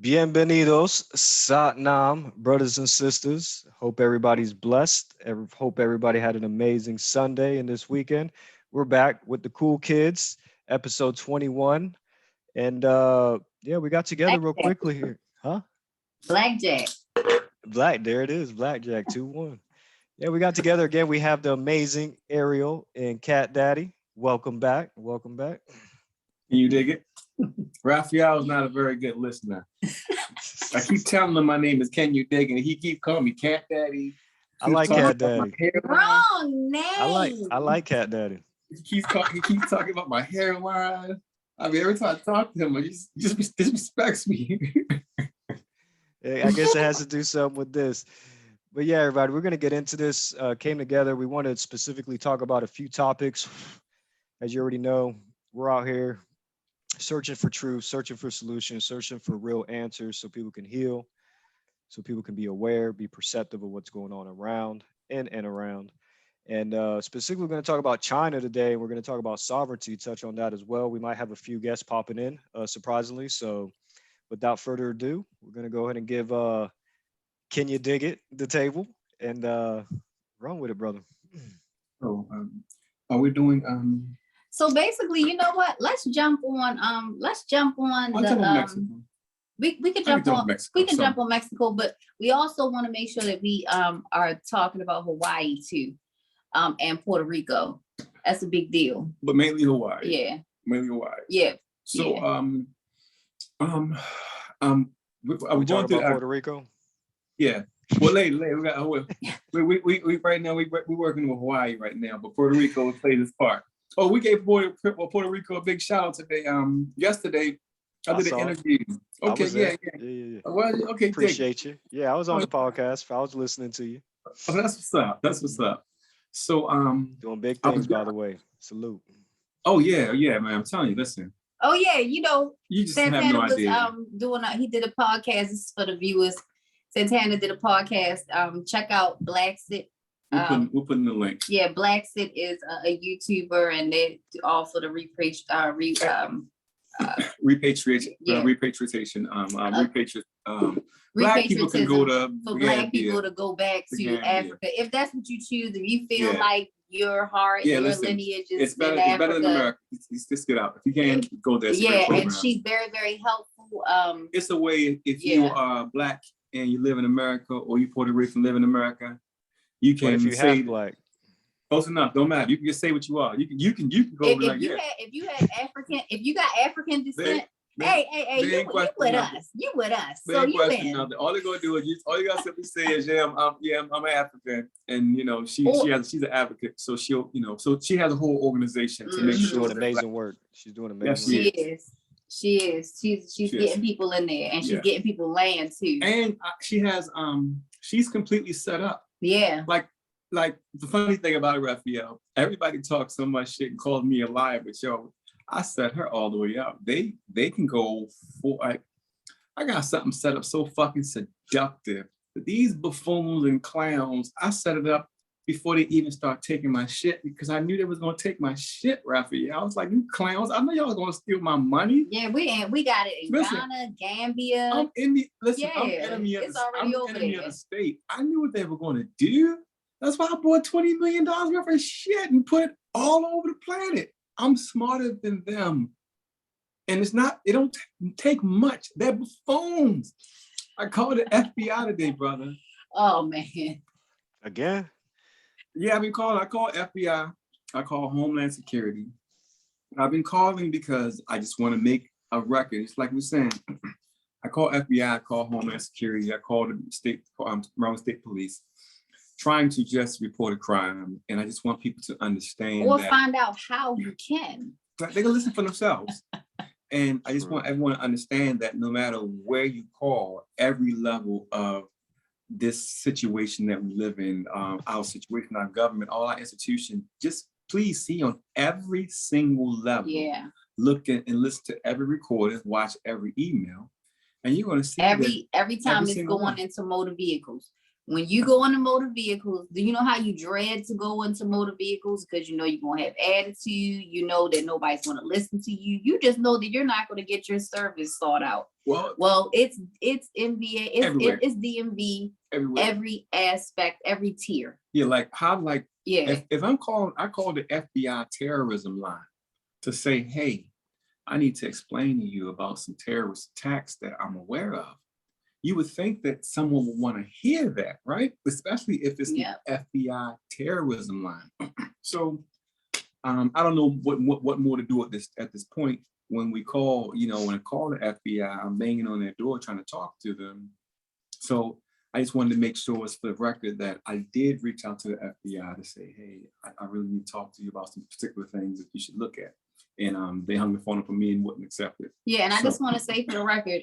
Bienvenidos, Satnam, brothers and sisters. Hope everybody's blessed. Hope everybody had an amazing Sunday and this weekend. We're back with the cool kids, episode 21. And yeah, we got together real quickly here. Huh? Blackjack. There it is. Blackjack 2-1. Yeah, we got together again. We have the amazing Ariel and Cat Daddy. Welcome back. Welcome back. Can you dig it? Raphael is not a very good listener. I keep telling him my name is Can You Dig It, and he keep calling me Cat Daddy. I like Cat Daddy. Wrong name. I like Cat Daddy. He keeps talking about my hairline. I mean, every time I talk to him, he just disrespects me. I guess it has to do something with this. But yeah, everybody, we're going to get into this. Came together. We want to specifically talk about a few topics. As you already know, we're out here searching for truth, searching for solutions, searching for real answers so people can heal, so people can be aware, be perceptive of what's going on around and around. And specifically, we're going to talk about China today. We're going to talk about sovereignty, touch on that as well. We might have a few guests popping in, surprisingly. So without further ado, we're going to go ahead and give Can You Dig It the table and run with it, brother. So are we doing So basically, you know what? Let's jump on the we can jump on Mexico, we can jump on Mexico, but we also want to make sure that we are talking about Hawaii too, and Puerto Rico. That's a big deal. But mainly Hawaii. Yeah. Mainly Hawaii. Yeah. So yeah. are we going through Puerto Rico? Yeah. Well, later we got we right now we're working with Hawaii right now, but Puerto Rico will play this part. Oh, we gave Puerto Rico a big shout out today. Yesterday I did an interview. Okay, yeah. Well, okay, appreciate you. Yeah, I was on the podcast. I was listening to you. Oh, that's what's up. That's what's up. So doing big things, by the way. Salute. Oh yeah, man. I'm telling you, listen. Oh yeah, you just Santana have no idea. Was he did a podcast. This is for the viewers. Santana did a podcast. Check out Blacksit. We'll put in the link. Yeah, Blacksit is a YouTuber, and they also the repatriation. Black people can go to for Black people to go back to Africa if that's what you choose. If you feel like your heart, your lineage is it's better than America. Just get out. If you can't go there. Yeah, and she's very, very helpful. It's a way if you are Black and you live in America, or you Puerto Rican live in America, you can say Black. Close enough. Don't matter. You can just say what you are. You can go if you got African descent. You with us. You with us. So you win. All they're gonna do is all you gotta simply say is I'm African, and she's an advocate, so she'll so she has a whole organization to make sure. Doing amazing work. She's doing amazing work. She is. She's getting people in there, and she's getting people land too. And she has she's completely set up. Yeah. Like the funny thing about it, Raphael, everybody talks so much shit and calls me a liar, but I set her all the way up. They can go for I got something set up so fucking seductive. These buffoons and clowns, I set it up before they even start taking my shit because I knew they was gonna take my shit, Raphael. I was like, you clowns, I know y'all was gonna steal my money. Yeah, we got it in Ghana, Gambia. I'm enemy of the state. I knew what they were gonna do. That's why I bought $20 million worth of shit and put it all over the planet. I'm smarter than them. And it don't take much. They're buffoons. I called the FBI today, brother. Oh, man. Again? Yeah, I call FBI. I call Homeland Security. I've been calling because I just want to make a record. It's like we're saying. I call FBI, I call Homeland Security, I call the Maryland State Police, trying to just report a crime. And I just want people to understand or find out how you can. They can listen for themselves. And I just want everyone to understand that no matter where you call, every level of this situation that we live in, our situation, our government, all our institutions, just please see on every single level. Yeah. Look at and listen to every recording, watch every email, and you're going to see every time it's going into motor vehicles. when you go into motor vehicles, do you know how you dread to go into motor vehicles? Because you know you're going to have attitude. You know that nobody's going to listen to you. You just know that you're not going to get your service sought out. Well, it's MVA, it's DMV, everywhere. Every aspect, every tier. Yeah, like how, like, yeah. If I call the FBI terrorism line to say, hey, I need to explain to you about some terrorist attacks that I'm aware of. You would think that someone would want to hear that, right? Especially if it's the FBI terrorism line. So I don't know what more to do at this point. When we call, when I call the FBI, I'm banging on their door trying to talk to them. So I just wanted to make sure it's for the record that I did reach out to the FBI to say, hey, I really need to talk to you about some particular things that you should look at. And they hung the phone up on me and wouldn't accept it. Yeah, and I just want to say for the record,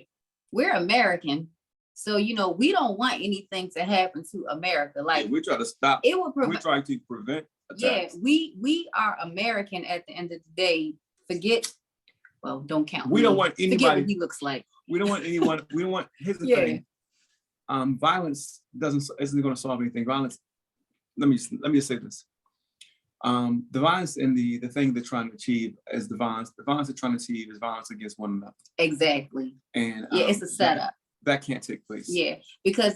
we're American. So, we don't want anything to happen to America. Like, we try to stop. It would we try to prevent attacks. Yeah, we are American at the end of the day. Don't count. We don't want anybody. Forget what he looks like. We don't want anyone. We don't want. Here's the thing. Violence isn't going to solve anything. Violence. Let me just say this. The violence and the thing they're trying to achieve is the violence. The violence they're trying to achieve is violence against one another. Exactly. And it's a setup. That can't take place. Yeah, because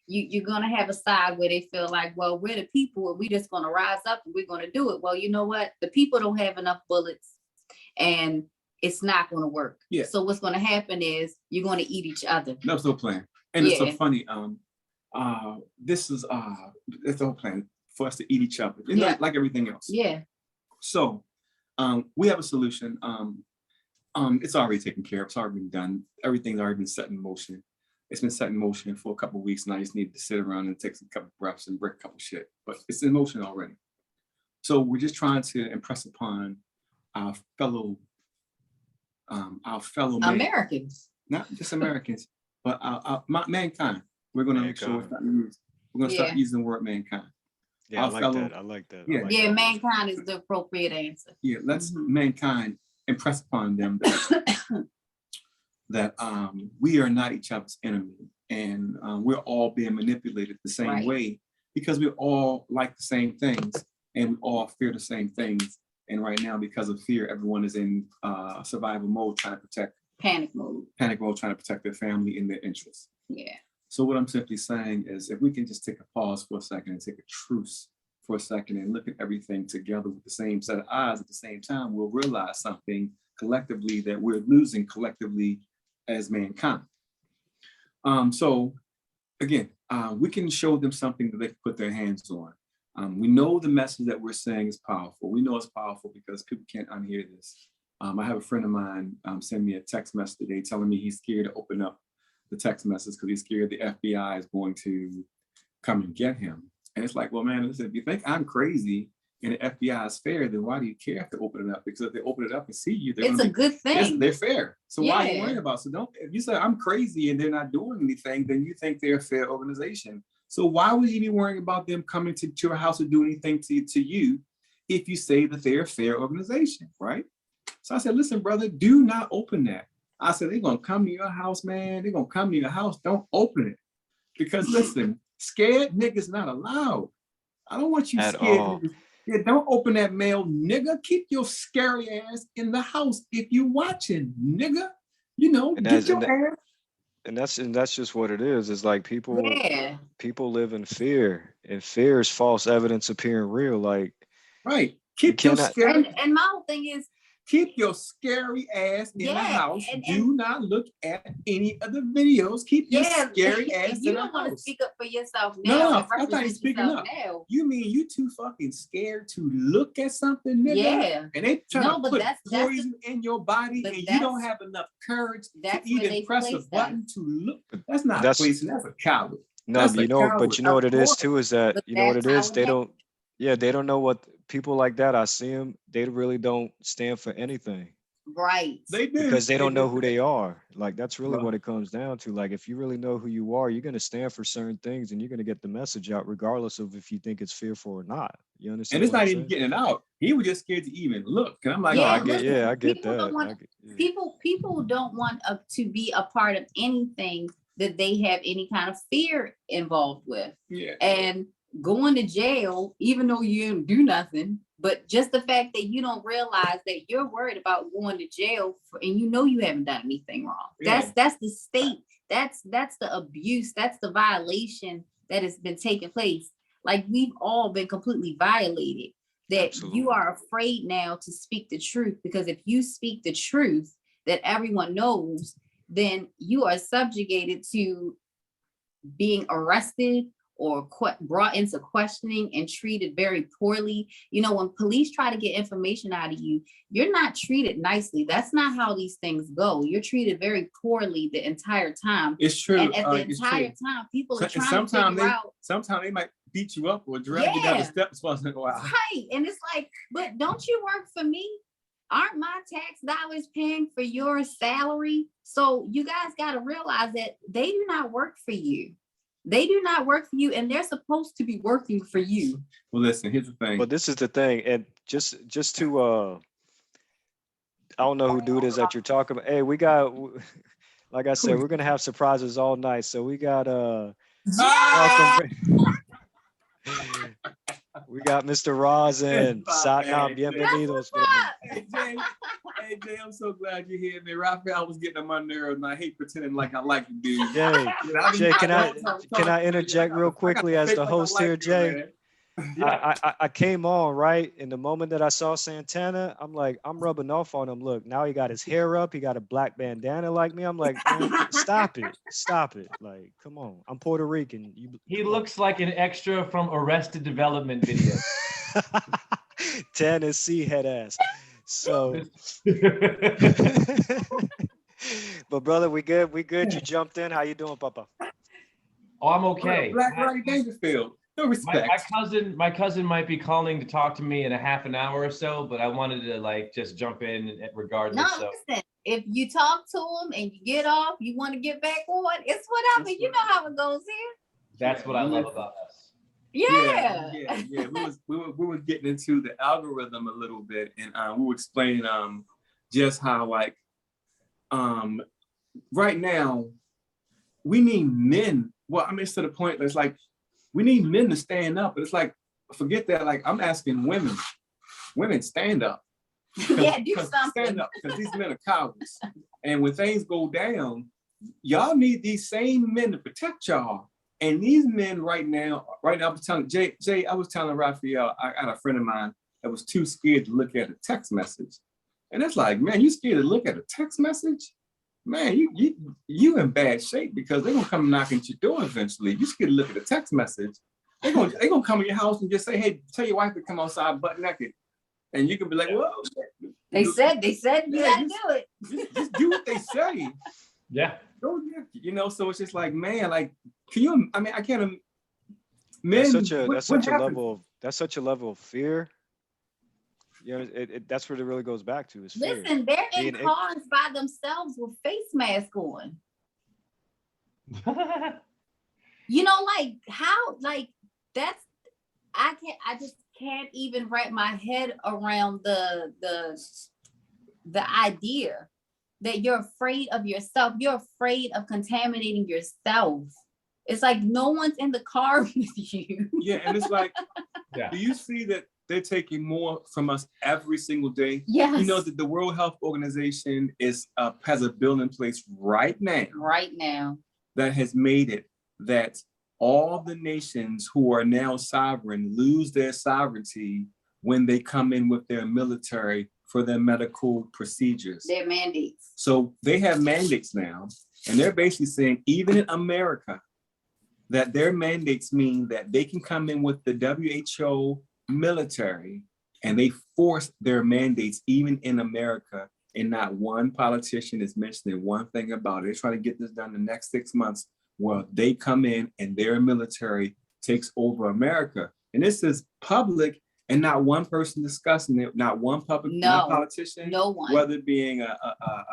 you're gonna have a side where they feel like, well, we're the people and we just gonna rise up and we're gonna do it. Well, you know what? The people don't have enough bullets, and it's not gonna work. Yeah. So what's gonna happen is you're gonna eat each other. That's the whole plan, and it's so funny. This is it's the whole plan for us to eat each other, like everything else. Yeah. So, we have a solution. It's already taken care of. It's already been done. Everything's already been set in motion. It's been set in motion for a couple of weeks, and I just need to sit around and take some couple breaths and break a couple shit. But it's in motion already. So we're just trying to impress upon our fellow Americans, not just Americans, but our mankind. We're going to make sure we're going to start using the word mankind. Yeah, I like that. Yeah, mankind is the appropriate answer. Yeah, let's mankind impress upon them that we are not each other's enemy, and we're all being manipulated the same way because we all like the same things and we all fear the same things. And right now, because of fear, everyone is in survival mode, trying to protect. Panic mode, trying to protect their family and their interests. Yeah. So what I'm simply saying is, if we can just take a pause for a second and take a truce for a second and look at everything together with the same set of eyes at the same time, we'll realize something collectively that we're losing collectively as mankind. So again, we can show them something that they can put their hands on. We know the message that we're saying is powerful. We know it's powerful because people can't unhear this. I have a friend of mine send me a text message today telling me he's scared to open up the text message because he's scared the FBI is going to come and get him. And it's like, well, man, listen, if you think I'm crazy and the FBI is fair, then why do you care if they open it up? Because if they open it up and see you, it's a good thing. They're fair. So why are you worrying about it? So if you say I'm crazy and they're not doing anything, then you think they're a fair organization. So why would you be worrying about them coming to your house or do anything to you if you say that they're a fair organization, right? So I said, listen, brother, do not open that. I said, they're going to come to your house, man. They're going to come to your house. Don't open it. Because listen, scared niggas not allowed. I don't want you scared niggas. Yeah, don't open that mail, nigga. Keep your scary ass in the house if you watching, nigga. Get your ass. And that's just what it is. It's like people live in fear, and fear is false evidence appearing real. Like, right. Keep your scary. And my whole thing is, keep your scary ass in the house. Do not look at any of the videos. Keep your scary ass in the house. You don't want to speak up for yourself now. No, I'm not speaking up. Now. You mean you too fucking scared to look at something, nigga? Yeah. And they trying to put poison in your body, and you don't have enough courage to even press a button to look. That's not poison. That's a coward. No, but you know what it is too is that you know what it is. They don't. Yeah, they don't know what people like that. I see them. They really don't stand for anything. Right. They do. Because they don't know who they are. Like, that's really what it comes down to. Like, if you really know who you are, you're going to stand for certain things and you're going to get the message out regardless of if you think it's fearful or not. You understand? And it's not even getting it out. He was just scared to even look. And I'm like, I get that. People don't want to be a part of anything that they have any kind of fear involved with. Yeah. And going to jail, even though you didn't do nothing, but just the fact that you don't realize that you're worried about going to jail and you know you haven't done anything wrong. Yeah. That's the state. That's the abuse. That's the violation that has been taking place. Like, we've all been completely violated. That Absolutely. You are afraid now to speak the truth, because if you speak the truth that everyone knows, then you are subjugated to being arrested or brought into questioning and treated very poorly. You know, when police try to get information out of you, you're not treated nicely. That's not how these things go. You're treated very poorly the entire time. It's true. And at the entire time, people are trying to figure out. Sometimes they might beat you up or drag you down the steps once in a while. Right. And it's like, but don't you work for me? Aren't my tax dollars paying for your salary? So you guys got to realize that they do not work for you. They do not work for you, and they're supposed to be working for you. Well, listen, here's the thing. But this is the thing, and just to I don't know who dude is that you're talking about. Hey, we got, like I said, we're gonna have surprises all night. So we got we got Mr. Rawzen. Satnam, bienvenidos. Hey Jay, I'm so glad you're here, man. Raphael, I was getting on my nerves, and I hate pretending like I like you, dude. Jay, can I interject real quickly as the host here, Jay? I came on, right? And the moment that I saw Santana, I'm like, I'm rubbing off on him. Look, now he got his hair up. He got a black bandana like me. I'm like, man, stop it. Stop it. Like, come on. I'm Puerto Rican. He looks like an extra from Arrested Development video. Tennessee head ass. So, but brother, we good. We good. You jumped in. How you doing, Papa? Oh, I'm okay. Black Roddy Dangerfield. No respect. My cousin might be calling to talk to me in a half an hour or so, but I wanted to like just jump in regardless. No, listen, if you talk to him and you get off, you want to get back on, it's whatever. You know how it goes here. That's what I love about us. Yeah. We were getting into the algorithm a little bit, and we were explaining just how like right now we need men. Well, I mean, it's to the point that's like we need men to stand up. But it's like, forget that. Like, I'm asking women stand up. Yeah, do something. Stand up, because these men are cowards. And when things go down, y'all need these same men to protect y'all. And these men right now, I was telling Jay, I was telling Raphael, I got a friend of mine that was too scared to look at a text message. And it's like, man, you scared to look at a text message? Man, you in bad shape, because they're gonna come knocking at your door eventually. You scared to look at a text message. They're gonna come in your house and just say, hey, tell your wife to come outside butt naked. And you can be like, whoa. They said you gotta do it. Just do what they say. Yeah. You know, so it's just like, man, like, can you? I mean, I can't. Men, that's such a level of fear. You know, that's what it really goes back to. Is fear. Listen, they're in cars by themselves with face masks on. You know, like how, like that's. I just can't even wrap my head around the idea that you're afraid of yourself. You're afraid of contaminating yourself. It's like no one's in the car with you. Yeah, and it's like, do you see that they're taking more from us every single day? Yes. You know that the World Health Organization has a bill in place right now that has made it that all the nations who are now sovereign lose their sovereignty when they come in with their military for their medical procedures. Their mandates. So they have mandates now, and they're basically saying, even in America, that their mandates mean that they can come in with the WHO military, and they force their mandates even in America, and not one politician is mentioning one thing about it. They're trying to get this done the next 6 months, where they come in and their military takes over America. And this is public, and not one person discussing it, not one politician, no one, whether it being a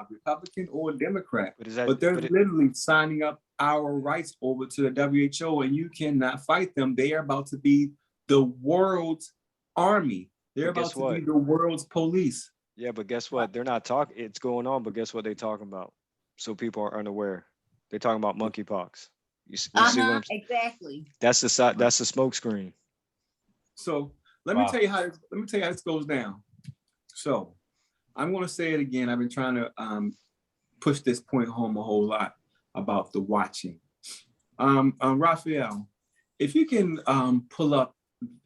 Republican or a Democrat. But they're literally signing up our rights over to the WHO, and you cannot fight them. They are about to be the world's army. They're about to be the world's police. Yeah, but guess what? They're not talking. It's going on, but guess what they're talking about? So people are unaware. They're talking about monkeypox. You see what I'm saying? Exactly. That's the smoke screen. So let me tell you how this goes down. So I'm going to say it again. I've been trying to push this point home a whole lot about the watching. Raphael, if you can pull up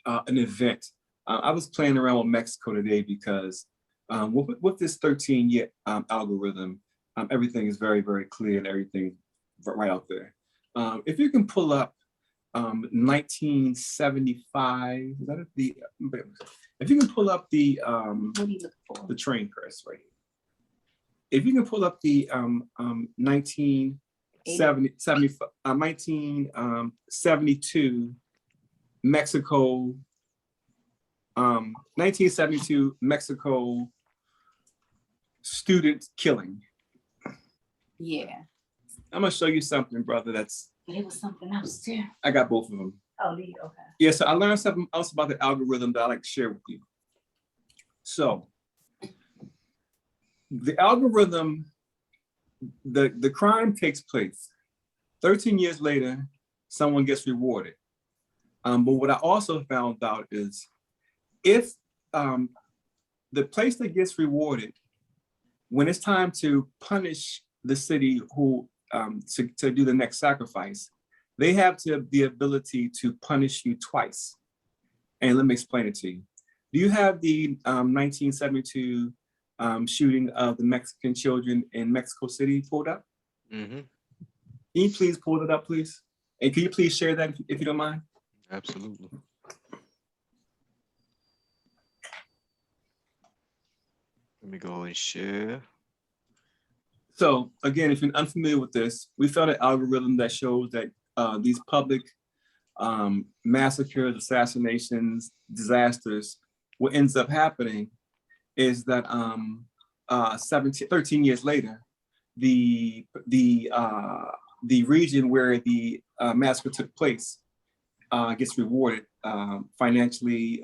an event. I was playing around with Mexico today because with this 13-year algorithm, everything is very, very clear and everything right out there. If you can pull up 1975, is that the? If you can pull up the What are you looking for? the train press right here. If you can pull up the 1972 Mexico, 1972 Mexico student killing. Yeah. I'm gonna show you something, brother. But it was something else too. I got both of them. Oh, do you? Okay. Yeah, so I learned something else about the algorithm that I like to share with you. So the algorithm, the crime takes place. 13 years later, someone gets rewarded. But what I also found out is if the place that gets rewarded, when it's time to punish the city who to do the next sacrifice, they have the ability to punish you twice. And let me explain it to you. Do you have the 1972 shooting of the Mexican children in Mexico City pulled up? Mm-hmm. Can you please pull it up, please? And can you please share that if you don't mind? Absolutely. Let me go and share. So again, if you're unfamiliar with this, we found an algorithm that shows that these public massacres, assassinations, disasters, what ends up happening is that 13 years later, the region where the massacre took place gets rewarded financially.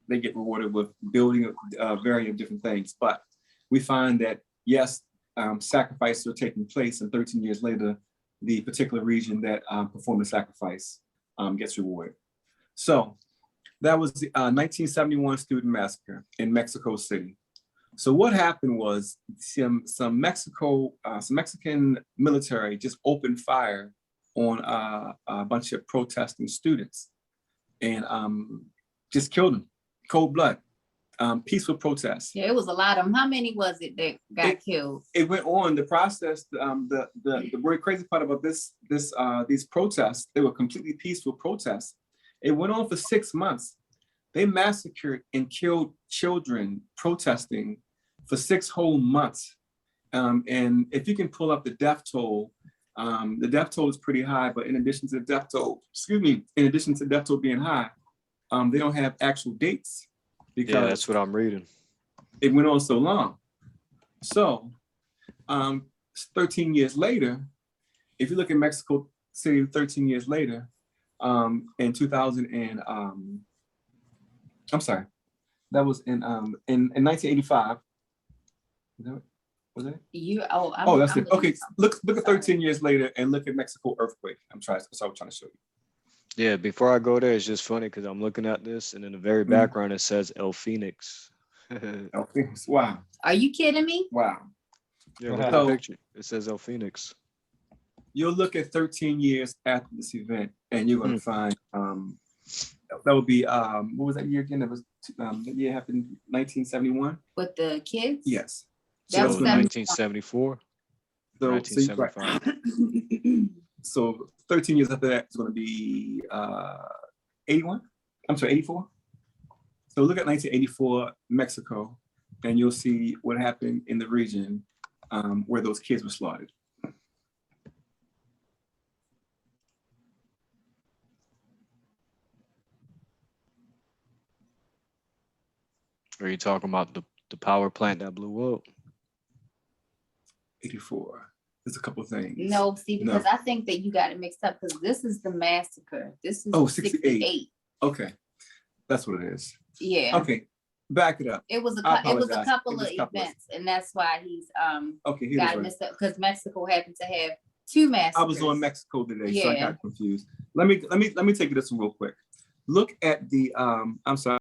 They get rewarded with building a variety of different things. But we find that, yes, sacrifices are taking place, and 13 years later, the particular region that performed the sacrifice gets rewarded. So that was the 1971 Student Massacre in Mexico City. So what happened was some Mexican military just opened fire on a bunch of protesting students and just killed them, cold blood, peaceful protests. Yeah, it was a lot of them. How many was it that got killed? It went on the process. The very crazy part about these protests, they were completely peaceful protests. It went on for 6 months. They massacred and killed children protesting for 6 whole months. And if you can pull up the death toll is pretty high, but in addition to the death toll being high, they don't have actual dates because that's what I'm reading. It went on so long. So 13 years later, if you look at Mexico City 13 years later, in 2000 and I'm sorry, that was in 1985. Was it? That's it. Okay, look at 13 years later and look at Mexico earthquake. That's what I'm trying to show you. Yeah, before I go there, it's just funny because I'm looking at this, and in the very background it says El Phoenix. El Phoenix. Wow. Are you kidding me? Wow. Yeah, look at the picture. It says El Phoenix. You'll look at 13 years after this event, and you're going to find that would be what was that year again? That was that year happened 1971. With the kids? Yes. So that was 1974. So 1975. So 13 years after that is going to be 81. I'm sorry, 84. So look at 1984 Mexico, and you'll see what happened in the region where those kids were slaughtered. Are you talking about the power plant that blew up? 84. There's a couple of things. No, see, because I think that you got it mixed up because this is the massacre. This is 68. Okay, that's what it is. Yeah. Okay, back it up. It was a couple of events, and that's why he's okay, got it mixed up because Mexico happened to have 2 massacres. I was on Mexico today, so I Yeah. got confused. Let me take this one real quick. Look at the I'm sorry.